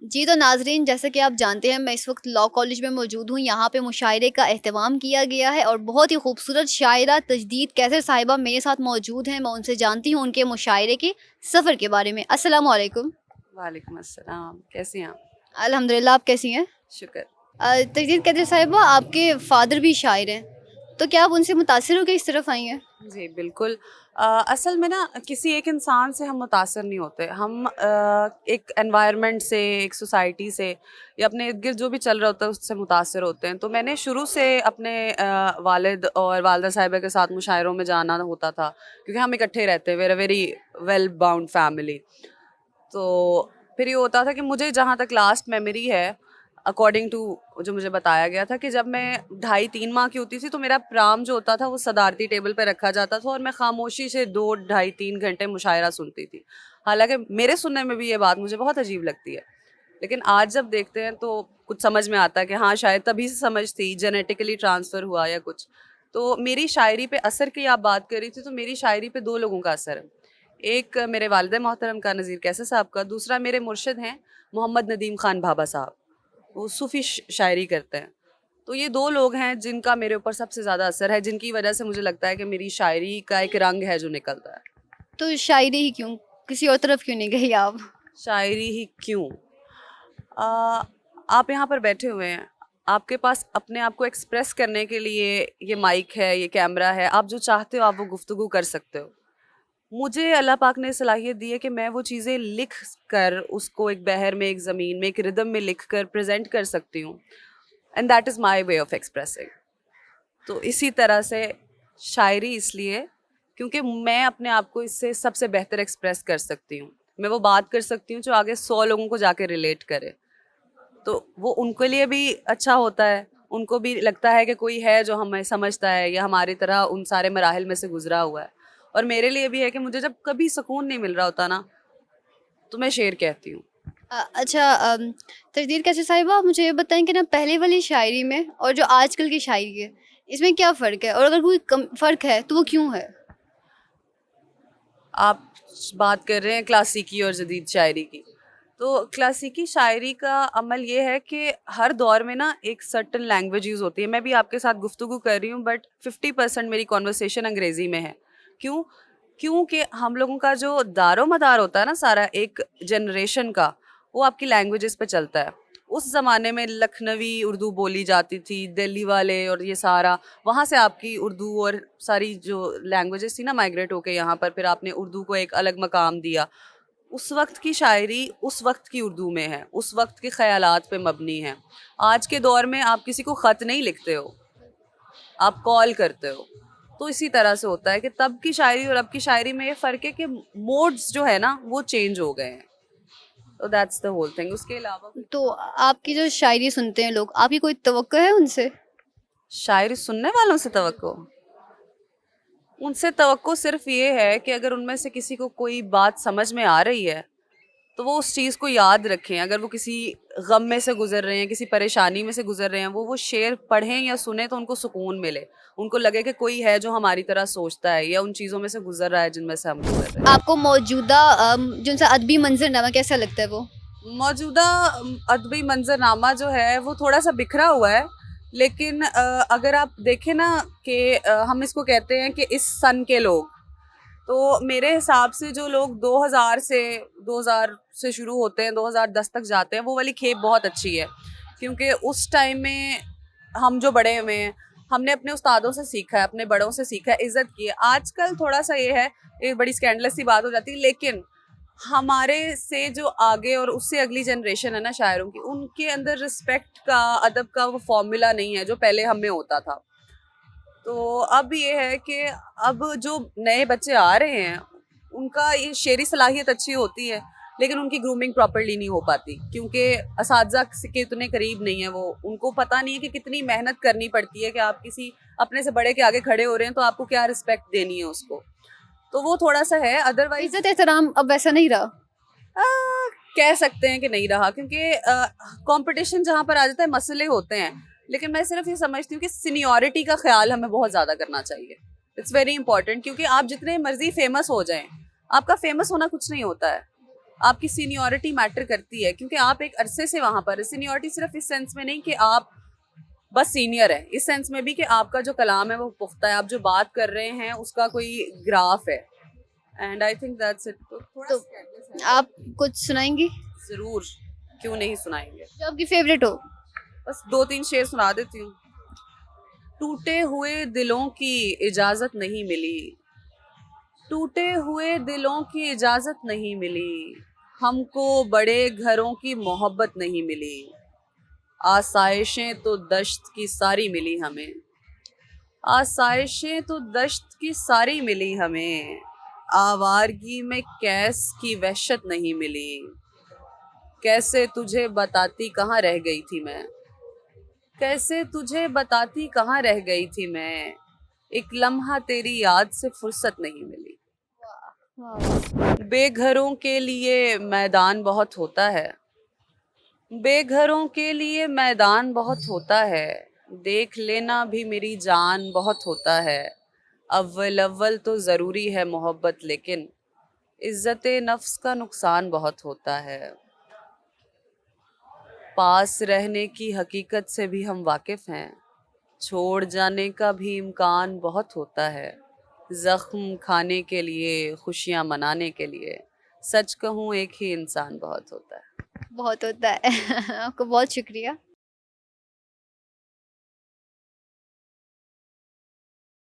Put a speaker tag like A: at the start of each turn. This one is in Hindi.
A: जी, तो नाज़रीन, जैसा कि आप जानते हैं मैं इस वक्त लॉ कॉलेज में मौजूद हूँ। यहाँ पे मुशायरे का एहतमाम किया गया है और बहुत ही खूबसूरत शायरा तजदीद कैसर साहिबा मेरे साथ मौजूद हैं। मैं उनसे जानती हूँ उनके मुशायरे के सफ़र के बारे में। अस्सलाम वालेकुम।
B: वालेकुम अस्सलाम, कैसी हैं आप?
A: अल्हम्दुलिल्लाह, आप कैसी हैं?
B: शुक्र।
A: तजदीद कैसर साहिबा, आपके फ़ादर भी शायर हैं, तो क्या आप उनसे मुतासिर होकर इस तरफ आई हैं?
B: जी, बिल्कुल। असल में ना किसी एक इंसान से हम मुतासर नहीं होते। हम एक एनवायरनमेंट से, एक सोसाइटी से या अपने इर्द-गिर्द जो भी चल रहा होता है उससे मुतासर होते हैं। तो मैंने शुरू से अपने वालिद और वालिदा साहिबा के साथ मुशायरों में जाना होता था, क्योंकि हम इकट्ठे रहते हैं। We are a very well bound family. तो फिर ये होता था कि मुझे जहाँ तक लास्ट मेमोरी है, अकॉर्डिंग टू जो मुझे बताया गया था, कि जब मैं 2.5-3 माह की होती थी तो मेरा प्राम जो होता था वो सदारती टेबल पे रखा जाता था और मैं खामोशी से 2 ढाई 3 घंटे मुशायरा सुनती थी। हालांकि मेरे सुनने में भी ये बात मुझे बहुत अजीब लगती है, लेकिन आज जब देखते हैं तो कुछ समझ में आता है कि हाँ, शायद तभी से समझ थी, जेनेटिकली ट्रांसफ़र हुआ या कुछ। तो मेरी शायरी पे असर की आप बात कर रही थी, तो मेरी शायरी पे 2 लोगों का असर है। एक मेरे वालिद मोहतरम का, नज़ीर कैसर साहब का। दूसरा मेरे मुर्शिद हैं मोहम्मद नदीम ख़ान भाभा साहब। वो सूफ़ी शायरी करते हैं। तो ये 2 लोग हैं जिनका मेरे ऊपर सबसे ज़्यादा असर है, जिनकी वजह से मुझे लगता है कि मेरी शायरी का एक रंग है जो निकलता है।
A: तो शायरी ही क्यों? किसी और तरफ क्यों नहीं गई आप?
B: शायरी ही क्यों? अ, आप यहाँ पर बैठे हुए हैं, आपके पास अपने आप को एक्सप्रेस करने के लिए ये माइक है, ये कैमरा है, आप जो चाहते हो आप वो गुफ्तगू कर सकते हो। मुझे अल्लाह पाक ने सलाहियत दी है कि मैं वो चीज़ें लिख कर उसको एक बहर में, एक ज़मीन में, एक रिदम में लिख कर प्रेजेंट कर सकती हूँ, and that is my way of expressing. तो इसी तरह से शायरी इसलिए क्योंकि मैं अपने आप को इससे सबसे बेहतर एक्सप्रेस कर सकती हूँ। मैं वो बात कर सकती हूँ जो आगे 100 लोगों को जाके रिलेट करे। तो वो उनके लिए भी अच्छा होता है, उनको भी लगता है कि कोई है जो हमें समझता है या हमारी तरह उन सारे मराहिल में से गुजरा हुआ है। और मेरे लिए भी है कि मुझे जब कभी सुकून नहीं मिल रहा होता ना, तो मैं शेर कहती हूँ।
A: अच्छा, तकदीर कैसे साहिबा, आप मुझे ये बताएं कि ना पहले वाली शायरी में और जो आजकल की शायरी है, इसमें क्या फ़र्क है और अगर कोई फ़र्क है तो वो क्यों है?
B: आप बात कर रहे हैं क्लासिकी और जदीद शायरी की। तो क्लासिकी शायरी का अमल ये है कि हर दौर में ना एक सर्टन लैंग्वेज यूज़ होती है। मैं भी आपके साथ गुफ्तगू कर रही हूँ, बट 50% मेरी कॉन्वर्सेशन अंग्रेज़ी में है। क्यों? क्योंकि हम लोगों का जो दारोमदार होता है ना सारा एक जनरेशन का, वो आपकी लैंग्वेजेस पे चलता है। उस ज़माने में लखनवी उर्दू बोली जाती थी, दिल्ली वाले और ये सारा, वहाँ से आपकी उर्दू और सारी जो लैंग्वेजेस थी ना माइग्रेट होके यहाँ पर, फिर आपने उर्दू को एक अलग मकाम दिया। उस वक्त की शायरी उस वक्त की उर्दू में है, उस वक्त के ख़यालात पे मबनी है। आज के दौर में आप किसी को ख़त नहीं लिखते हो, आप कॉल करते हो। तो इसी तरह से होता है कि तब की शायरी और अब की शायरी में ये फ़र्क है कि मोड्स जो है ना वो चेंज हो गए हैं। तो दैट्स द होल थिंग। उसके अलावा फिर
A: तो
B: हाँ,
A: आपकी जो शायरी सुनते हैं लोग, आपकी कोई तवक्को है उनसे?
B: शायरी सुनने वालों से तवक्को, उनसे तवक्को सिर्फ ये है कि अगर उनमें से किसी को कोई बात समझ में आ रही है तो वो उस चीज़ को याद रखें। अगर वो किसी गम में से गुजर रहे हैं, किसी परेशानी में से गुजर रहे हैं, वो शेर पढ़ें या सुने तो उनको सुकून मिले, उनको लगे कि कोई है जो हमारी तरह सोचता है या उन चीज़ों में से गुजर रहा है जिनमें से हम गुजर रहे हैं।
A: आपको मौजूदा जो सा अदबी मंजरनामा कैसा लगता है वो?
B: मौजूदा अदबी मंजरनामा जो है वो थोड़ा सा बिखरा हुआ है, लेकिन अगर आप देखें ना कि हम इसको कहते हैं कि इस सन के लोग, तो मेरे हिसाब से जो लोग 2000 से शुरू होते हैं, 2010 तक जाते हैं, वो वाली खेप बहुत अच्छी है। क्योंकि उस टाइम में हम जो बड़े हुए हैं, हमने अपने उस्तादों से सीखा है, अपने बड़ों से सीखा है, इज्जत की है। आजकल थोड़ा सा ये है, ये बड़ी स्कैंडलस सी बात हो जाती है, लेकिन हमारे से जो आगे और उससे अगली जनरेशन है ना शायरों की, उनके अंदर रिस्पेक्ट का, अदब का वो फॉर्मूला नहीं है जो पहले हमें होता था। तो अब ये है कि अब जो नए बच्चे आ रहे हैं, उनका ये शेरी सलाहियत अच्छी होती है, लेकिन उनकी ग्रूमिंग प्रॉपर्ली नहीं हो पाती, क्योंकि असातिज़ा के इतने करीब नहीं है वो। उनको पता नहीं है कि कितनी मेहनत करनी पड़ती है कि आप किसी अपने से बड़े के आगे खड़े हो रहे हैं तो आपको क्या रिस्पेक्ट देनी है उसको। तो वो थोड़ा सा है, अदरवाइज
A: इज़्ज़त एहतराम अब वैसा नहीं रहा?
B: कह सकते हैं कि नहीं रहा, क्योंकि कंपटीशन जहाँ पर आ जाता है मसले होते हैं। लेकिन मैं सिर्फ ये समझती हूँ कि सीनियरिटी का ख्याल हमें बहुत ज़्यादा करना चाहिए। इट्स वेरी इंपॉर्टेंट, क्योंकि आप जितने मर्जी फेमस हो जाएं, आपका फेमस होना कुछ नहीं होता है। आपकी सीनियरिटी मैटर करती है, क्योंकि आप एक अरसे से वहाँ पर, सीनियरिटी सिर्फ इस सेंस में नहीं कि आप बस सीनियर है, इस सेंस में भी कि आपका जो कलाम है वो पुख्ता है, आप जो बात कर रहे हैं उसका कोई ग्राफ है। And I think that's it. तो थोड़ा
A: तो
B: स्कैंडलस है।
A: आप कुछ सुनाएंगी
B: जरूर, क्यों नहीं सुनाएंगे।
A: जो आपकी फेवरेट हो?
B: बस 2-3 शेर सुना देती हूँ। टूटे हुए दिलों की इजाजत नहीं मिली, टूटे हुए दिलों की इजाजत नहीं मिली, हमको बड़े घरों की मोहब्बत नहीं मिली, आसाइशें तो दश्त की सारी मिली हमें, आसाइशें तो दश्त की सारी मिली हमें, आवारगी में कैस की वहशत नहीं मिली, कैसे तुझे बताती कहाँ रह गई थी मैं, कैसे तुझे बताती कहाँ रह गई थी मैं, एक लम्हा तेरी याद से फुर्सत नहीं मिली।
A: वाह।
B: बेघरों के लिए मैदान बहुत होता है, बेघरों के लिए मैदान बहुत होता है, देख लेना भी मेरी जान बहुत होता है, अव्वल अव्वल तो ज़रूरी है मोहब्बत, लेकिन इज्जत नफ्स का नुकसान बहुत होता है, पास रहने की हकीकत से भी हम वाकिफ़ हैं, छोड़ जाने का भी इम्कान बहुत होता है, ज़ख्म खाने के लिए खुशियाँ मनाने के लिए सच कहूँ एक ही इंसान बहुत होता है।
A: बहुत होता है आपको बहुत शुक्रिया।